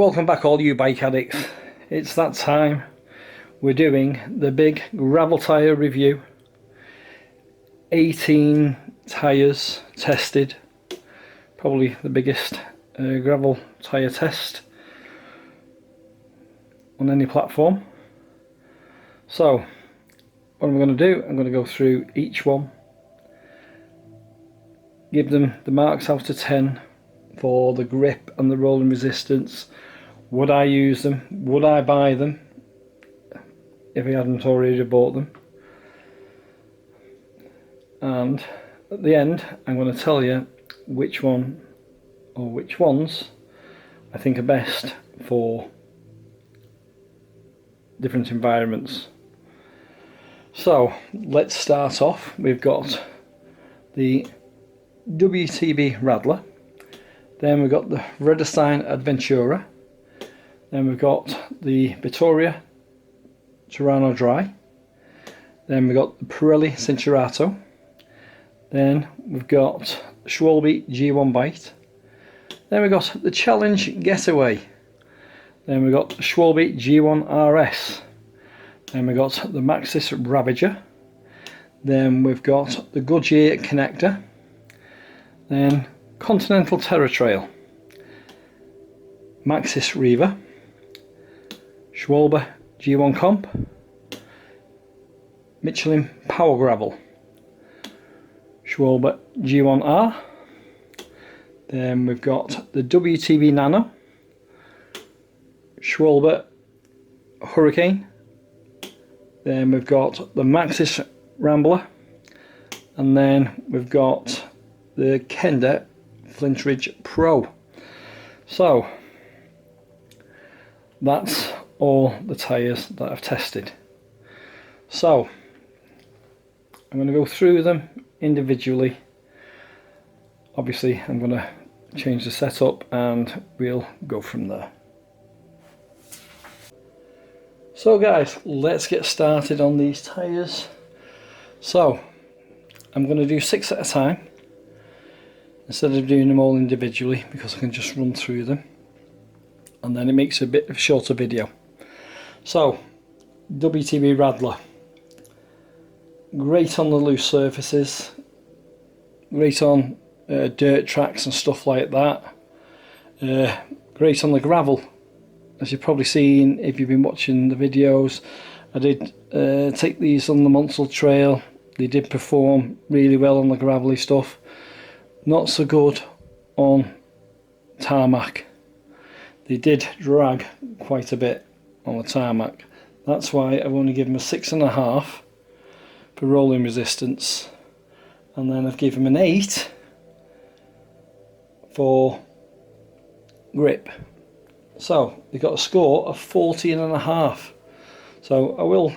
welcome back all you bike addicts. It's that time. We're doing the big gravel tyre review. 18 tyres tested. Probably the biggest gravel tyre test on any platform. So what I'm going to do, I'm going to go through each one, give them the marks out of 10 for the grip and the rolling resistance. Would I use them? Would I buy them if I hadn't already bought them? And at the end I'm going to tell you which one or which ones I think are best for different environments. So let's start off. We've got the WTB Radler, then we've got the Vredestein Adventura, then we've got the Vittoria Tirano Dry, then we've got the Pirelli Cinturato, then we've got Schwalbe G1 Bite, then we've got the Challenge Getaway, then we've got Schwalbe G1 RS, then we've got the Maxxis Ravager, then we've got the Goodyear Connector, then Continental Terra Trail, Maxxis Reaver, Schwalbe G1 Comp, Michelin Power Gravel, Schwalbe G1R, then we've got the WTB Nano, Schwalbe Hurricane, then we've got the Maxxis Rambler, and then we've got the Kenda Flintridge Pro. So that's all the tyres that I've tested. So I'm going to go through them individually. Obviously I'm going to change the setup and we'll go from there. So guys, let's get started on these tyres. So I'm going to do 6 at a time instead of doing them all individually, because I can just run through them and then it makes a bit of a shorter video. So WTB Radler, great on the loose surfaces, great on dirt tracks and stuff like that, great on the gravel. As you've probably seen if you've been watching the videos, I did take these on the Monsell Trail. They did perform really well on the gravelly stuff, not so good on tarmac. They did drag quite a bit on the tarmac. That's why I've only given them a 6.5 for rolling resistance, and then I've given them an 8 for grip. So they got a score of 14.5. So I will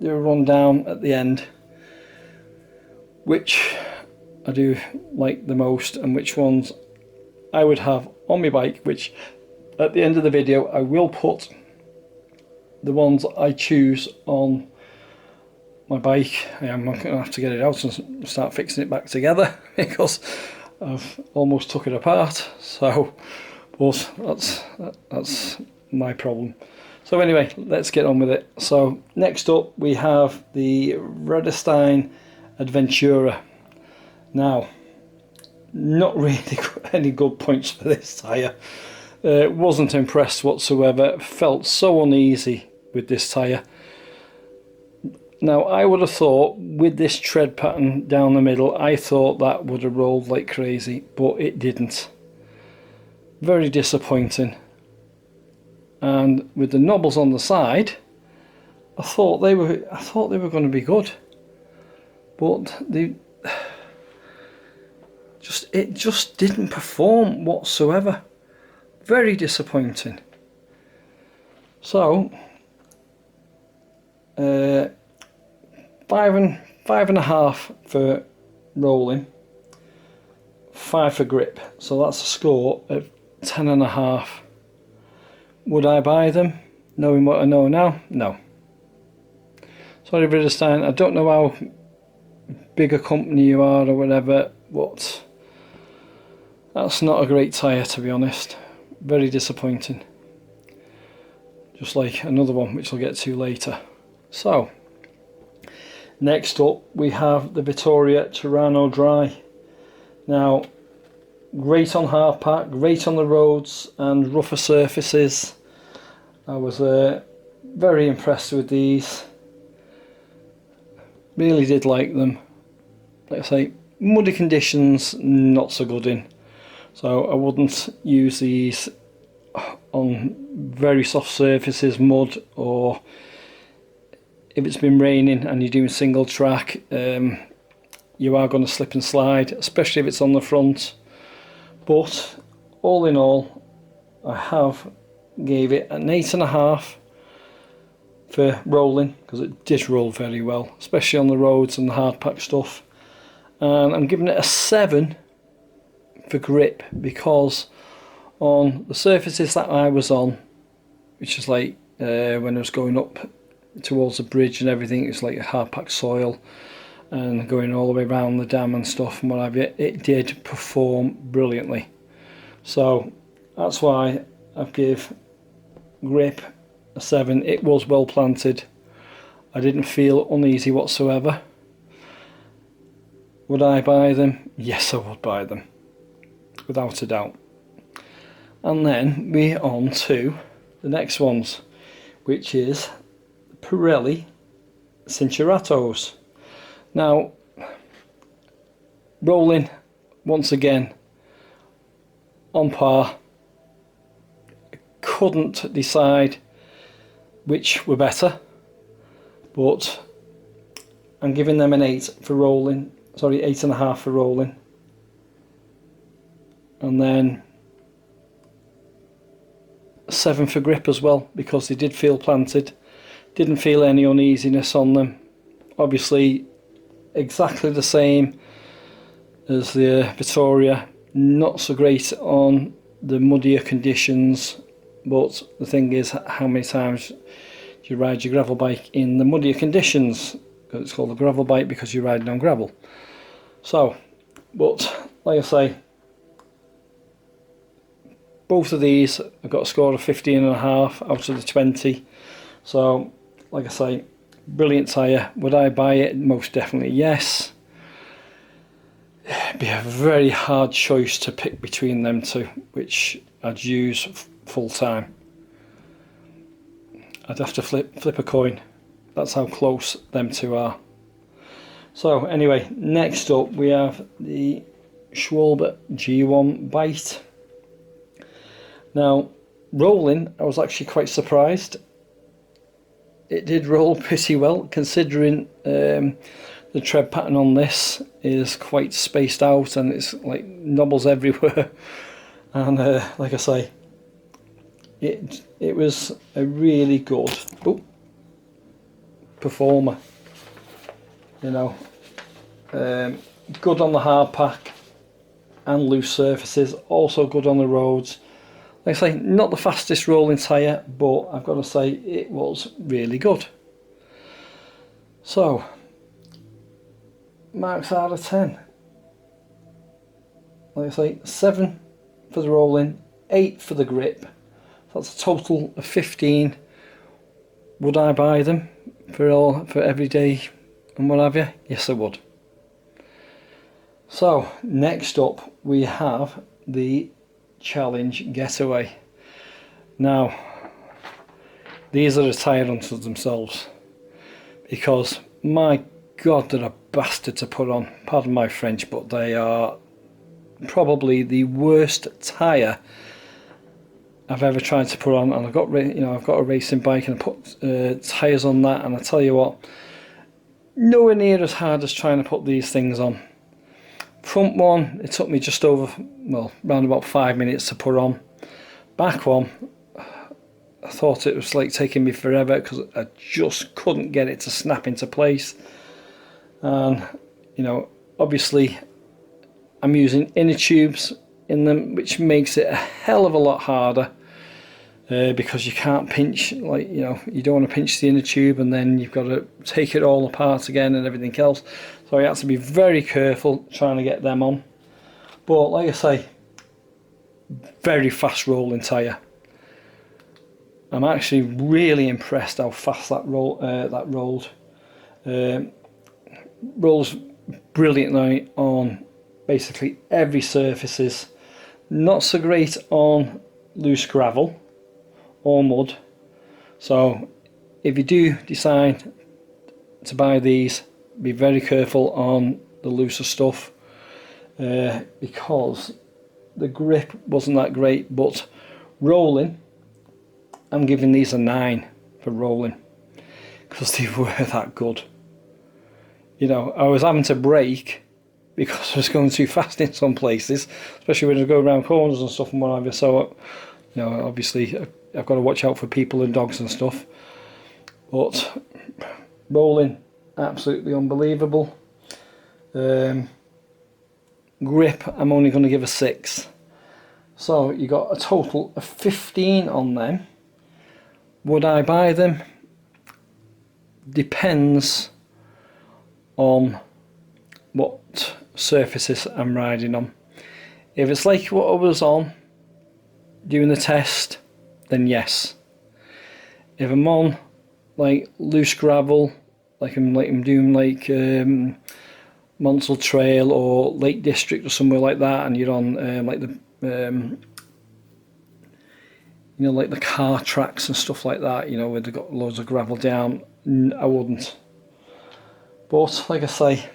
do a rundown at the end which I do like the most and which ones I would have on my bike, which at the end of the video I will put the ones I choose on my bike. I'm going to have to get it out and start fixing it back together because I've almost took it apart. So but that's my problem. So anyway, let's get on with it. So next up we have the Vredestein Adventura. Now, not really any good points for this tyre. Wasn't impressed whatsoever. Felt so uneasy with this tyre. Now I would have thought with this tread pattern down the middle, I thought that would have rolled like crazy, but it didn't. Very disappointing. And with the knobbles on the side, I thought they were going to be good, but it just didn't perform whatsoever. Very disappointing. So 5.5 for rolling, 5 for grip. So that's a score of 10.5. Would I buy them, knowing what I know now? No. Sorry Vredestein, I don't know how big a company you are or whatever, but that's not a great tyre, to be honest. very disappointing. Just like another one which I'll get to later. So next up we have the Vittoria Tirano Dry. Now, great on hard pack, great on the roads and rougher surfaces. I was very impressed with these. Really did like them. Like I say, muddy conditions, not so good in. So I wouldn't use these on very soft surfaces, mud, or if it's been raining and you're doing single track, you are going to slip and slide, especially if it's on the front. But all in all, I have gave it an 8.5 for rolling, because it did roll very well, especially on the roads and the hard pack stuff. And I'm giving it a 7 for grip, because on the surfaces that I was on, which is like when I was going up towards the bridge and everything, it's like a hard packed soil and going all the way around the dam and stuff and what have you, it did perform brilliantly. So that's why I've give grip a 7. It was well planted. I didn't feel uneasy whatsoever. Would I buy them? Yes, I would buy them, without a doubt. And then we're on to the next ones, which is the Pirelli Cinceratos. Now, rolling once again on par. Couldn't decide which were better, but I'm giving them an 8 for rolling. Sorry, 8.5 for rolling. And then 7 for grip as well, because they did feel planted. Didn't feel any uneasiness on them. Obviously exactly the same as the Vittoria, not so great on the muddier conditions, but the thing is, how many times do you ride your gravel bike in the muddier conditions? It's called a gravel bike because you're riding on gravel. So, but like I say, both of these I got a score of 15.5 out of the 20. So like I say, brilliant tyre. Would I buy it? Most definitely yes. It'd be a very hard choice to pick between them two, which I'd use full time. I'd have to flip a coin. That's how close them two are. So anyway, next up we have the Schwalbe G1 Bite. Now, rolling, I was actually quite surprised. It did roll pretty well, considering the tread pattern on this is quite spaced out and it's like knobbles everywhere. And like I say, it was a really good performer. You know, good on the hard pack and loose surfaces, also good on the roads. Like I say, not the fastest rolling tyre, but I've got to say it was really good. So, marks out of 10. Like I say, 7 for the rolling, 8 for the grip. That's a total of 15. Would I buy them for every day and what have you? Yes, I would. So next up we have the Challenge Getaway. Now these are a tyre unto themselves, because my god, they're a bastard to put on. Pardon my French, but they are probably the worst tyre I've ever tried to put on. And I've got a racing bike and I put tyres on that, and I tell you what, nowhere near as hard as trying to put these things on. Front one, it took me just over, well, around about 5 minutes to put on. Back one, I thought it was like taking me forever because I just couldn't get it to snap into place. And you know, obviously I'm using inner tubes in them, which makes it a hell of a lot harder, because you can't pinch, like, you know, you don't want to pinch the inner tube and then you've got to take it all apart again and everything else. So I had to be very careful trying to get them on. But like I say, very fast rolling tyre. I'm actually really impressed how fast that rolled. Rolls brilliantly on basically every surfaces. Not so great on loose gravel or mud. So if you do decide to buy these, be very careful on the looser stuff, because the grip wasn't that great. But rolling, I'm giving these a 9 for rolling, because they were that good. You know, I was having to brake because I was going too fast in some places, especially when I go around corners and stuff and whatever. So, you know, obviously I've got to watch out for people and dogs and stuff. But rolling, absolutely unbelievable. Grip, I'm only going to give a 6. So you got a total of 15 on them. Would I buy them? Depends on what surfaces I'm riding on. If it's like what I was on doing the test, then yes. If I'm on like loose gravel, like I'm doing like Monsell Trail or Lake District or somewhere like that, and you're on like the you know, like the car tracks and stuff like that, you know, where they've got loads of gravel down, I wouldn't. But like I say,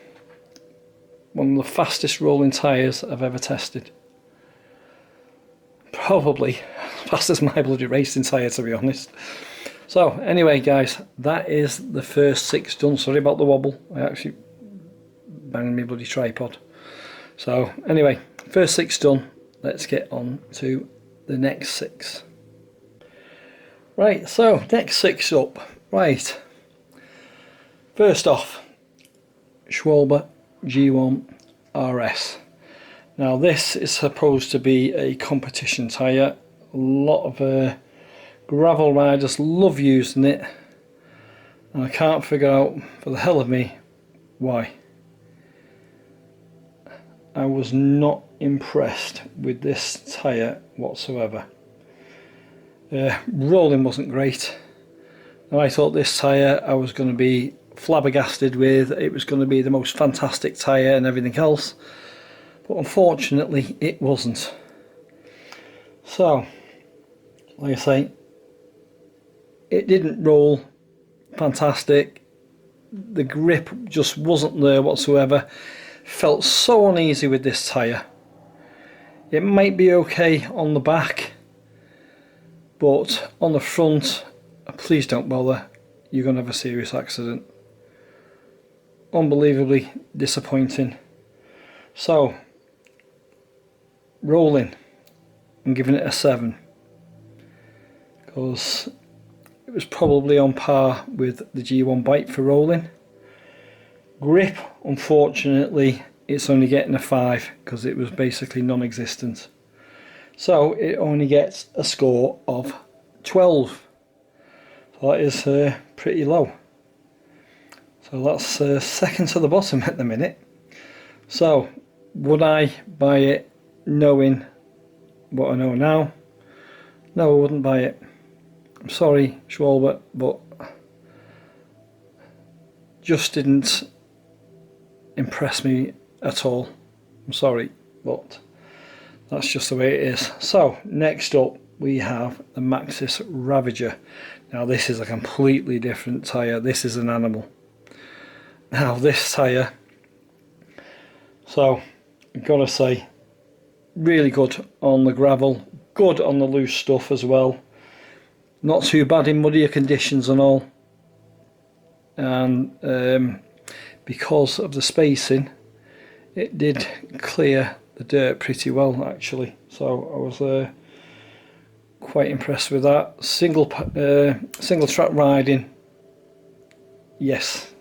one of the fastest rolling tyres I've ever tested. Probably as fast as my bloody racing tyre, to be honest. So anyway guys, that is the first 6 done. Sorry about the wobble, I actually banged my bloody tripod. So anyway, first 6 done. Let's get on to the next 6. Right, so next 6 up. Right, first off, Schwalbe G1 RS. Now this is supposed to be a competition tyre. A lot of gravel riders love using it, and I can't figure out for the hell of me why. I was not impressed with this tyre whatsoever. Rolling wasn't great. Now I thought this tyre I was going to be flabbergasted with. It was going to be the most fantastic tyre and everything else, but unfortunately it wasn't. So like I say, it didn't roll fantastic. The grip just wasn't there whatsoever. Felt so uneasy with this tyre. It might be okay on the back, but on the front, please don't bother. You're going to have a serious accident. Unbelievably disappointing. So, rolling, I'm giving it a 7, because it was probably on par with the G1 bike for rolling. Grip, unfortunately, it's only getting a 5 because it was basically non-existent. So it only gets a score of 12. So that is pretty low. So that's second to the bottom at the minute. So would I buy it knowing what I know now? No, I wouldn't buy it. I'm sorry, Schwalbe, but just didn't impress me at all. I'm sorry, but that's just the way it is. So next up we have the Maxxis Ravager. Now this is a completely different tyre. This is an animal. Now this tyre, so I've got to say, really good on the gravel, good on the loose stuff as well. Not too bad in muddier conditions and all. And because of the spacing, it did clear the dirt pretty well actually. So I was quite impressed with that. Single track riding, yes,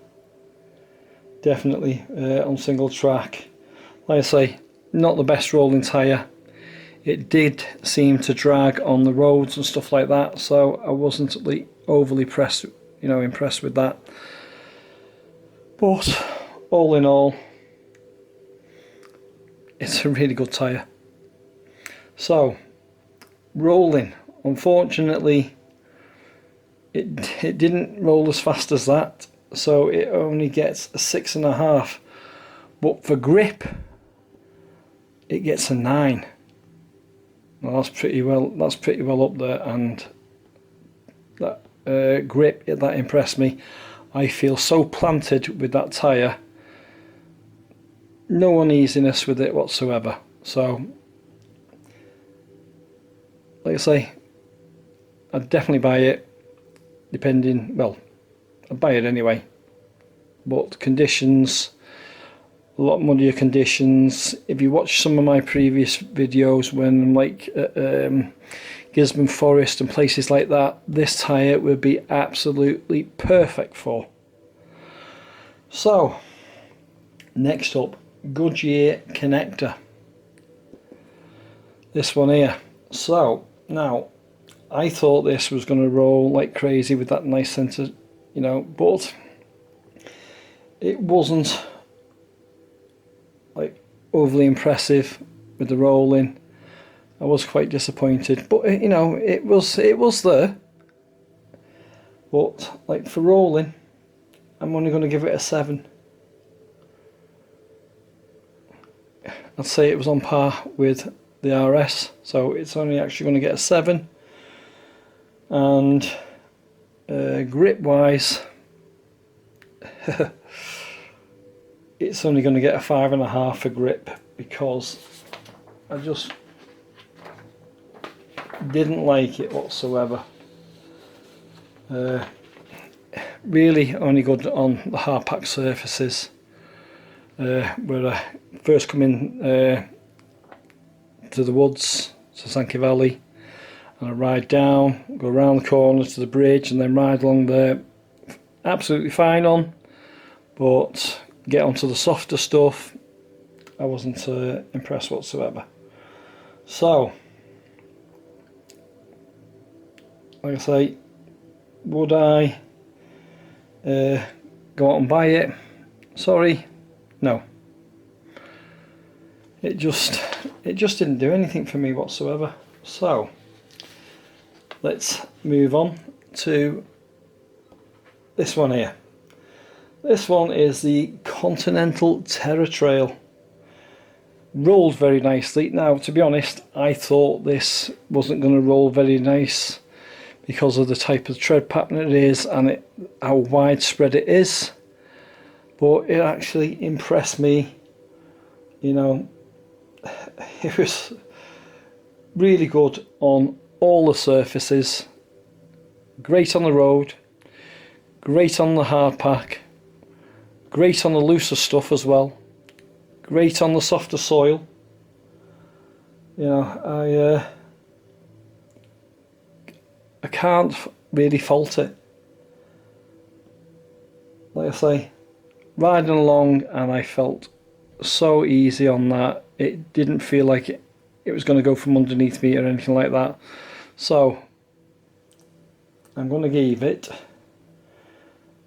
definitely on single track. Like I say, not the best rolling tyre. It did seem to drag on the roads and stuff like that, so I wasn't overly impressed with that. But all in all, it's a really good tyre. So rolling, unfortunately it didn't roll as fast as that, so it only gets a 6.5, but for grip it gets a 9. Well, that's pretty well up there, and that grip, that impressed me. I feel so planted with that tyre, no uneasiness with it whatsoever. So like I say, I'd definitely buy it, depending, well, I'd buy it anyway, but conditions, a lot muddier conditions. If you watch some of my previous videos when I'm like Gisborne Forest and places like that, this tyre would be absolutely perfect for. So next up, Goodyear connector, this one here. So now I thought this was going to roll like crazy with that nice centre, you know, but it wasn't like overly impressive with the rolling. I was quite disappointed, but you know, it was there. But like for rolling, I'm only going to give it a 7. I'd say it was on par with the RS, so it's only actually going to get a 7. And grip wise, it's only going to get a 5.5 for grip, because I just didn't like it whatsoever. Really only good on the hard pack surfaces, where I first come in to the woods, to Sankey Valley, and I ride down, go around the corner to the bridge, and then ride along there. Absolutely fine on, but get onto the softer stuff, I wasn't impressed whatsoever. So like I say, would I go out and buy it? Sorry, no. It just didn't do anything for me whatsoever. So let's move on to this one here. This one is the Continental Terror Trail. Rolled very nicely. Now, to be honest, I thought this wasn't going to roll very nice because of the type of tread pattern it is and how widespread it is. But it actually impressed me. You know, it was really good on all the surfaces. Great on the road, great on the hard pack, great on the looser stuff as well, great on the softer soil. You know, I can't really fault it. Like I say, riding along, and I felt so easy on that. It didn't feel like it was going to go from underneath me or anything like that. So I'm going to give it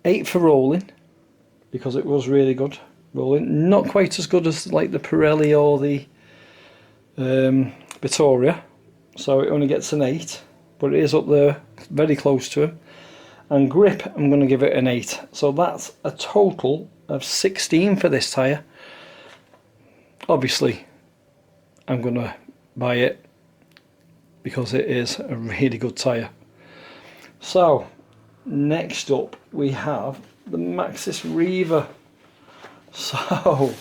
8 for rolling, because it was really good rolling. Not quite as good as like the Pirelli or the Vittoria, so it only gets an 8, but it is up there, very close to him. And grip, I'm going to give it an 8. So that's a total of 16 for this tyre. Obviously, I'm going to buy it because it is a really good tyre. So, next up we have the Maxxis Reaver. So,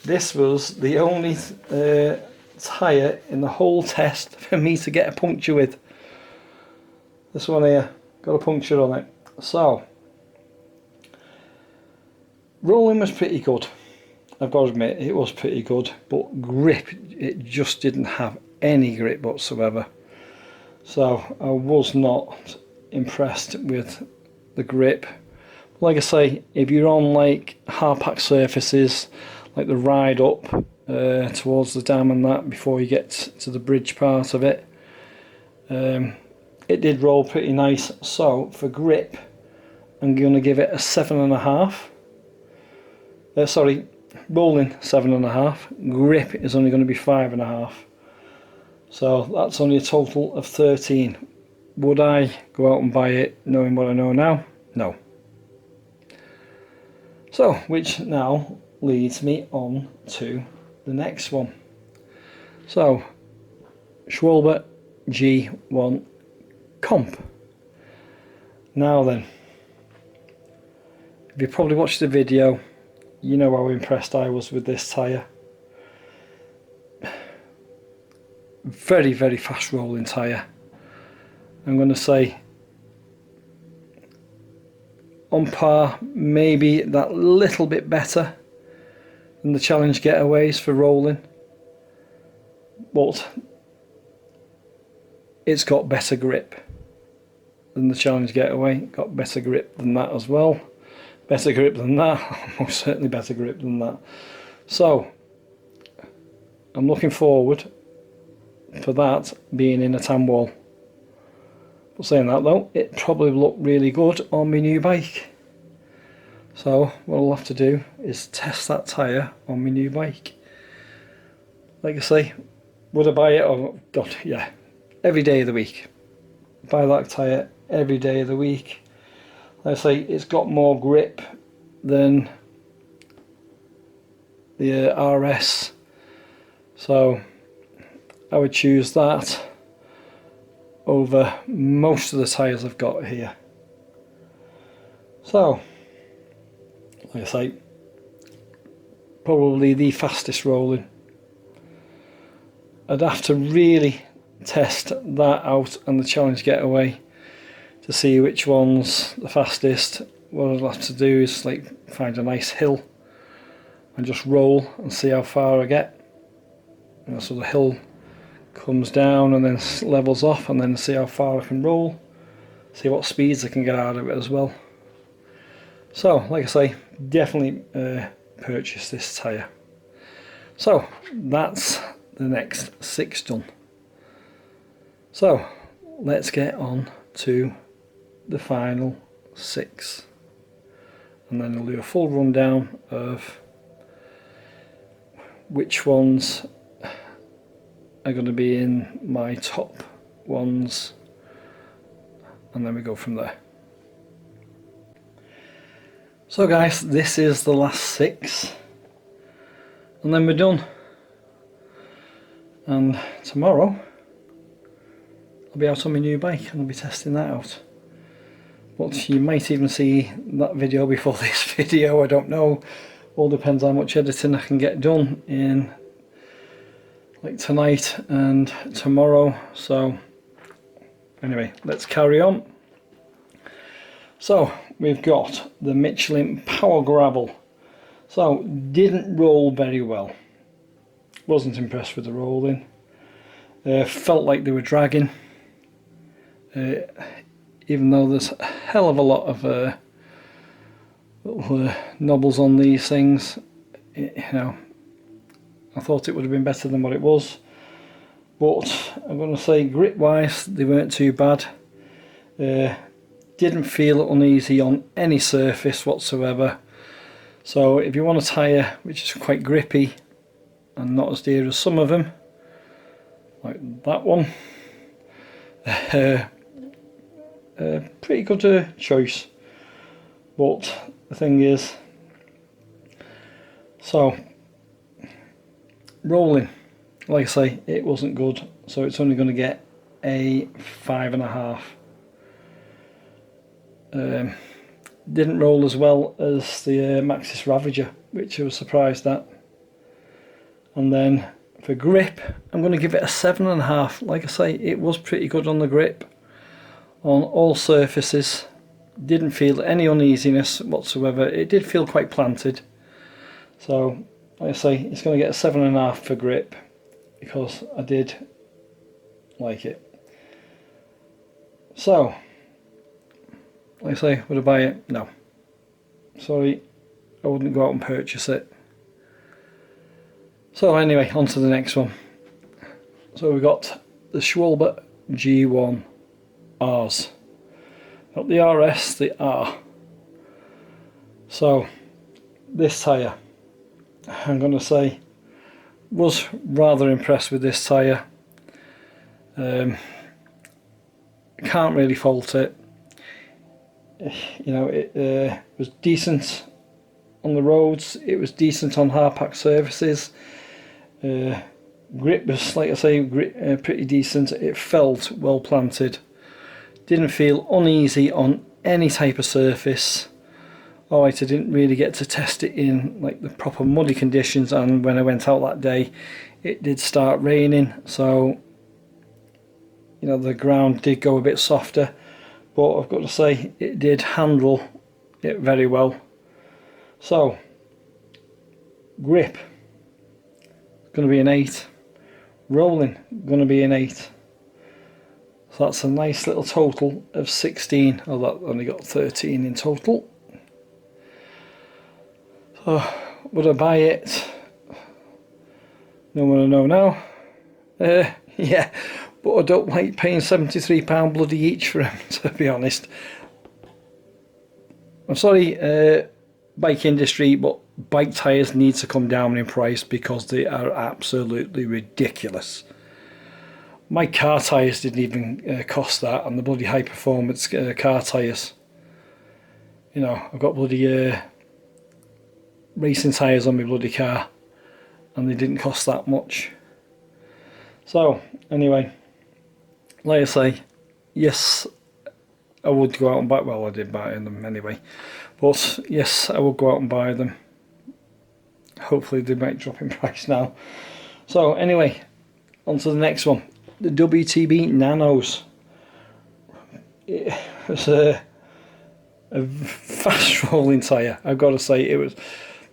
this was the only tyre in the whole test for me to get a puncture with. This one here, got a puncture on it. So, rolling was pretty good. I've got to admit, it was pretty good, but grip, it just didn't have any grip whatsoever. So I was not impressed with the grip. Like I say, if you're on like hard pack surfaces, like the ride up towards the dam and that, before you get to the bridge part of it, it did roll pretty nice. So for grip, I'm going to give it a 7.5. Sorry, rolling 7.5, grip is only going to be 5.5, so that's only a total of 13. Would I go out and buy it knowing what I know now? No. So, which now leads me on to the next one. So, Schwalbe G1 Comp. Now then, if you probably watched the video, you know how impressed I was with this tyre. Very, very fast rolling tyre. I'm going to say on par, maybe that little bit better than the Challenge Getaways for rolling, but it's got better grip than the Challenge Getaway, got better grip than that as well, better grip than that, most certainly better grip than that. So I'm looking forward for that being in a tan wall. But saying that though, it probably looked really good on my new bike. So what I'll have to do is test that tyre on my new bike. Like I say, would I buy it? Oh God, yeah, every day of the week. Buy that tyre every day of the week. Like I say, it's got more grip than the RS, so I would choose that over most of the tyres I've got here. So, like I say, probably the fastest rolling. I'd have to really test that out and the Challenge Getaway to see which one's the fastest. What I'll have to do is like find a nice hill and just roll and see how far I get. You know, so the hill comes down and then levels off, and then see how far I can roll, see what speeds I can get out of it as well. So like I say, definitely purchase this tyre. So that's the next 6 done. So let's get on to the final 6, and then I'll do a full rundown of which ones are going to be in my top ones, and then we go from there. So guys, this is the last 6, and then we're done. And tomorrow I'll be out on my new bike and I'll be testing that out. But you might even see that video before this video, I don't know. All depends how much editing I can get done in like tonight and tomorrow. So anyway, let's carry on. So we've got the Michelin Power Gravel. So didn't roll very well. Wasn't impressed with the rolling. Felt like they were dragging. Even though there's a hell of a lot of little knobbles on these things, you know, I thought it would have been better than what it was. But I'm going to say grip wise they weren't too bad. Didn't feel uneasy on any surface whatsoever. So if you want a tyre which is quite grippy and not as dear as some of them, like that one, pretty good choice. But the thing is, so rolling, like I say, it wasn't good, so it's only going to get a 5.5. Didn't roll as well as the Maxxis Ravager, which I was surprised at. And then for grip, I'm going to give it a 7.5. Like I say, it was pretty good on the grip on all surfaces. Didn't feel any uneasiness whatsoever. It did feel quite planted. So like I say, it's going to get a 7.5 for grip because I did like it. So like I say, would I buy it? No. Sorry, I wouldn't go out and purchase it. So anyway, on to the next one. So we've got the Schwalbe G1 Rs. Not the RS, the R. So this tyre, I'm going to say, was rather impressed with this tyre. Can't really fault it. You know, it was decent on the roads, it was decent on hard pack surfaces. Grip was, like I say, pretty decent. It felt well planted. Didn't feel uneasy on any type of surface. Alright, I didn't really get to test it in like the proper muddy conditions, and when I went out that day it did start raining, so you know the ground did go a bit softer, but I've got to say it did handle it very well. So grip, going to be an 8. Rolling, going to be an 8. So that's a nice little total of 16. Oh, that only got 13 in total. So would I buy it? No one will know now. Yeah, but I don't like paying £73 bloody each for them, to be honest. I'm sorry, bike industry, but bike tyres need to come down in price because they are absolutely ridiculous. My car tyres didn't even cost that, and the bloody high performance car tyres. You know, I've got bloody racing tyres on my bloody car, and they didn't cost that much. So anyway, like I say, yes, I would go out and buy, well I did buy them anyway, but yes, I would go out and buy them. Hopefully they might drop in price now. So anyway, on to the next one, the WTB Nanos. It was a fast rolling tyre, I've got to say. It was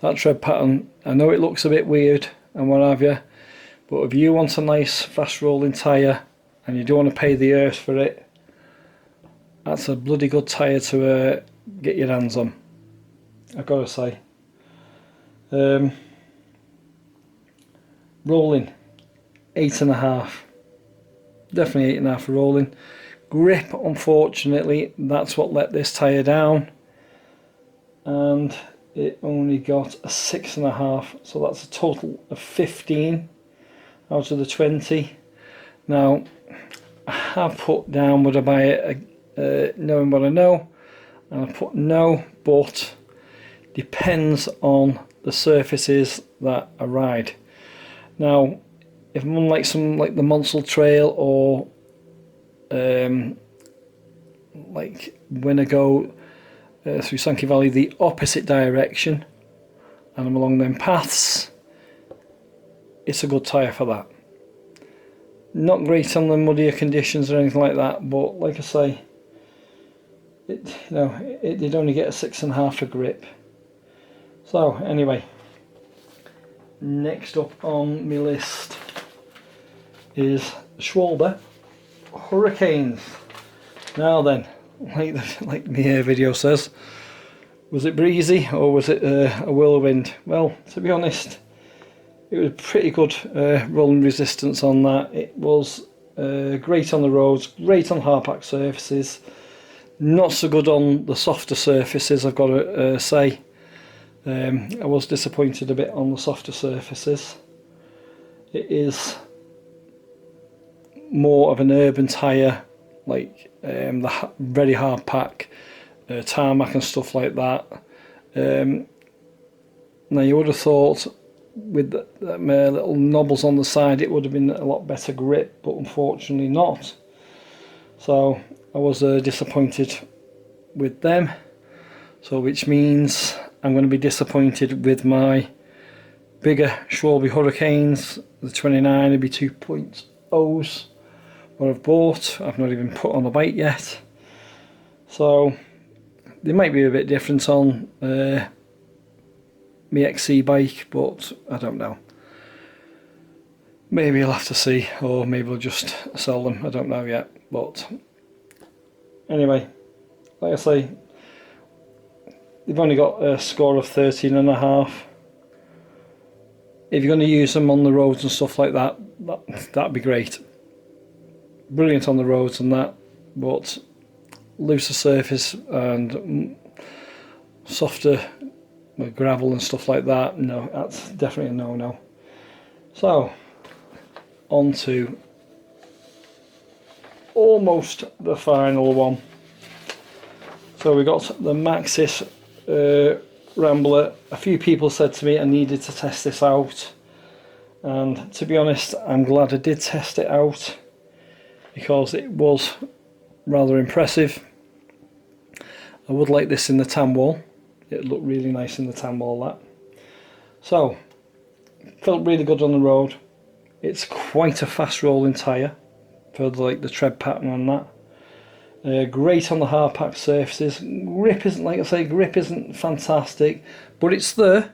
that tread pattern. I know it looks a bit weird and what have you, but if you want a nice fast rolling tyre and you don't want to pay the earth for it, that's a bloody good tyre to get your hands on, I've got to say. Rolling, 8.5, definitely 8.5 for rolling. Grip, unfortunately, that's what let this tyre down, and it only got a 6.5, so that's a total of 15 out of the 20. Now I have put down, would I buy it, knowing what I know, and I put no, but depends on the surfaces that I ride. Now if I'm on like some like the Monsell Trail, or like when I go through Sankey Valley the opposite direction and I'm along them paths, it's a good tyre for that. Not great on the muddier conditions or anything like that, but like I say, it, you know, it did only get a 6.5 for grip. So anyway, next up on my list is Schwalbe Hurricanes. Now then, like the video says, was it breezy or was it a whirlwind? Well, to be honest, it was pretty good rolling resistance on that. It was great on the roads, great on hard pack surfaces, not so good on the softer surfaces, I've got to say. I was disappointed a bit on the softer surfaces. It is more of an urban tyre, like the very hard pack, tarmac and stuff like that. Now you would have thought with the little knobbles on the side it would have been a lot better grip, but unfortunately not. So I was disappointed with them, so which means I'm going to be disappointed with my bigger Schwalbe Hurricanes. The 29 will be 2.0s what I've bought. I've not even put on a bike yet, so they might be a bit different on my XC bike, but I don't know. Maybe I'll have to see, or maybe I'll just sell them, I don't know yet. But anyway, like I say, they've only got a score of 13.5. If you're going to use them on the roads and stuff like that, that'd be great. Brilliant on the roads and that, but looser surface and softer with gravel and stuff like that, no, that's definitely a no-no. So, on to almost the final one. So we got the Maxxis Rambler. A few people said to me I needed to test this out, and to be honest, I'm glad I did test it out because it was rather impressive. I would like this in the tan wall. It looked really nice in the tan wall, that. So, felt really good on the road. It's quite a fast rolling tyre for like the tread pattern on that. Great on the hard packed surfaces. Grip isn't, like I say, grip isn't fantastic, but it's there.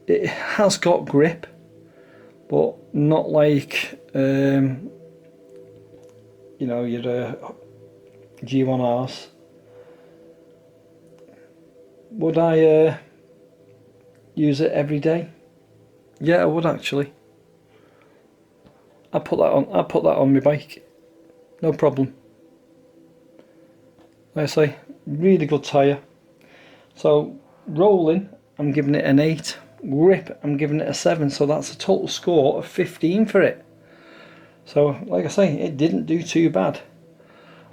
It has got grip, but not like you know, your G1Rs. Would I use it every day? Yeah, I would actually. I'd put that on my bike, no problem. Like I say, really good tyre. So rolling, I'm giving it an 8. Grip, I'm giving it a 7. So that's a total score of 15 for it. So like I say, it didn't do too bad.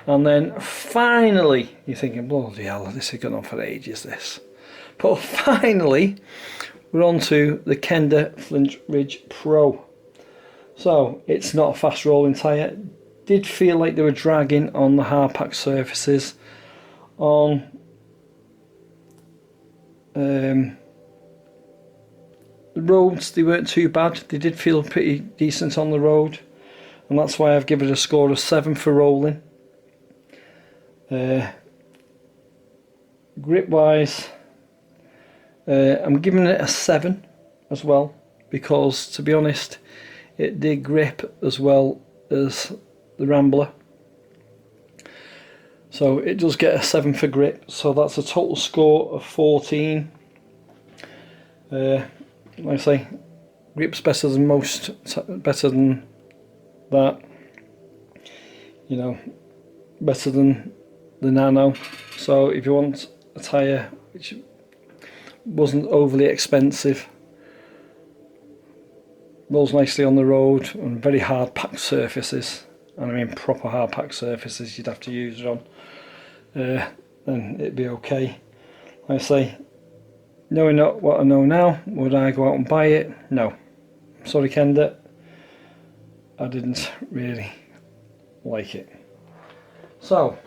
And then finally, you're thinking, bloody hell, this has gone on for ages, this. But finally, we're on to the Kenda Flint Ridge Pro. So it's not a fast rolling tyre. Did feel like they were dragging on the hard packed surfaces. On the roads, they weren't too bad. They did feel pretty decent on the road, and that's why I've given it a score of 7 for rolling. Grip wise, I'm giving it a 7 as well, because to be honest, it did grip as well as the Rambler. So it does get a 7 for grip, so that's a total score of 14. Like I say, grip's better than most, better than that, you know, better than the Nano. So if you want a tyre which wasn't overly expensive, rolls nicely on the road on very hard packed surfaces, and I mean proper hard packed surfaces you'd have to use it on, then it'd be okay. Like I say, knowing what I know now, would I go out and buy it? No. Sorry Kenda, I didn't really like it. So,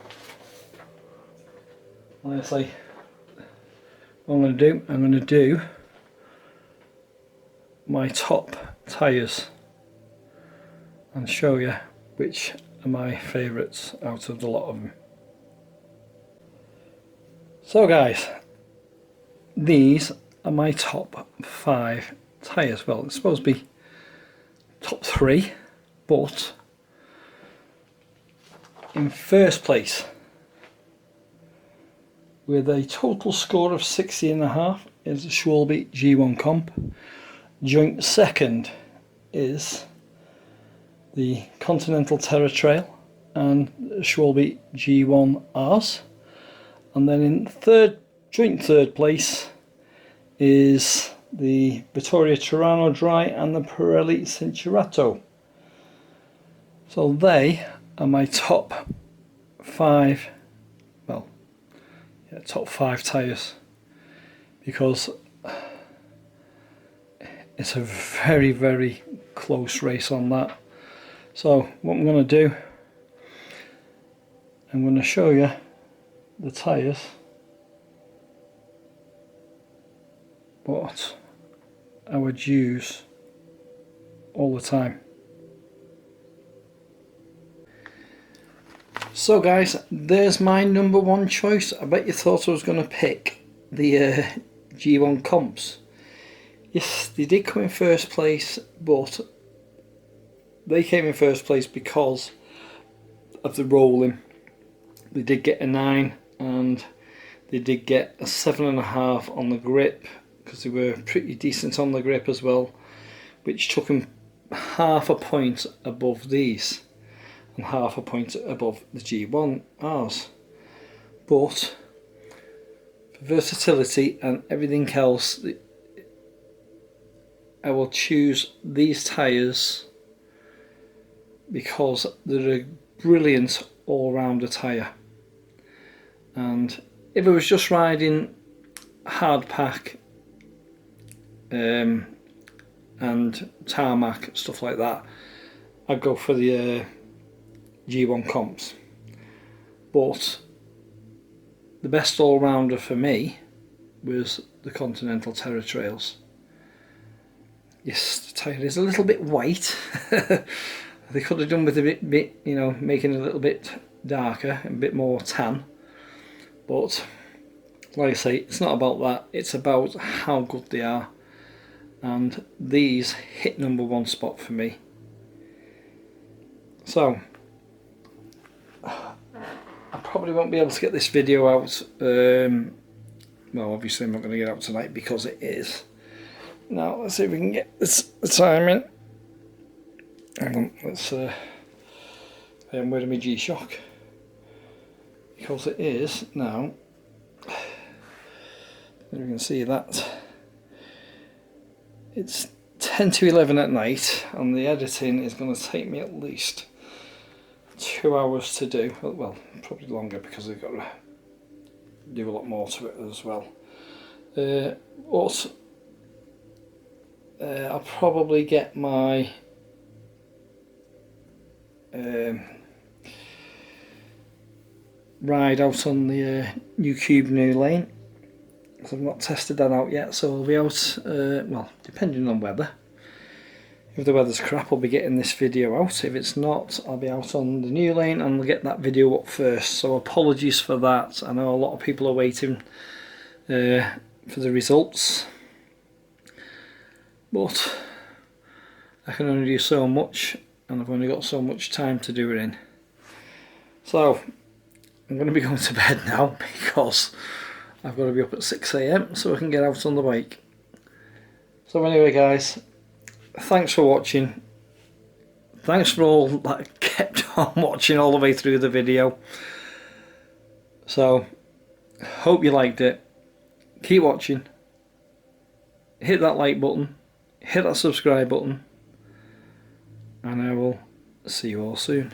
like I say, what I'm going to do my top tyres and show you which are my favourites out of the lot of them. So guys, these are my top 5 tyres. Well, it's supposed to be top 3, but in first place, with a total score of 60.5, is the Schwalbe G1 Comp. Joint second is the Continental Terra Trail and Schwalbe G1Rs. And then in joint third place is the Vittoria Tirano Dry and the Pirelli Cinturato. So they are my top 5, well, yeah, top 5 tyres, because it's a very, very close race on that. So what I'm going to do, I'm going to show you the tyres, what I would use all the time. So guys, there's my number 1 choice. I bet you thought I was going to pick the G1 Comps. Yes, they did come in first place, but they came in first place because of the rolling. They did get a 9 and they did get a 7.5 on the grip, because they were pretty decent on the grip as well, which took them half a point above these and half a point above the G1Rs. But For versatility and everything else, I will choose these tyres because they're a brilliant all-rounder tyre. And if I was just riding hard pack and tarmac, stuff like that, I'd go for the G1 comps. But the best all-rounder for me was the Continental Terra Trails. Yes, the tyre is a little bit white. They could have done with a bit, you know, making it a little bit darker, a bit more tan. But like I say, it's not about that. It's about how good they are. And these hit #1 spot for me. So I probably won't be able to get this video out. Well, obviously I'm not going to get out tonight because it is. Now let's see if we can get the timing. Hang on, let's. I am wearing my G-Shock because it is now. You can see that it's 10 to 11 at night, and the editing is going to take me at least 2 hours to do. Well, probably longer because I've got to do a lot more to it as well. But I'll probably get my ride out on the new Cube New Lane. So I've not tested that out yet, so I'll be out, well, depending on weather. If the weather's crap, I'll be getting this video out. If it's not, I'll be out on the new lane and we'll get that video up first. So apologies for that. I know a lot of people are waiting for the results, but I can only do so much, and I've only got so much time to do it in. So I'm going to be going to bed now because I've got to be up at 6 AM so I can get out on the bike. So anyway guys, thanks for watching. Thanks for all that kept on watching all the way through the video. So hope you liked it. Keep watching. Hit that like button. Hit that subscribe button. And I will see you all soon.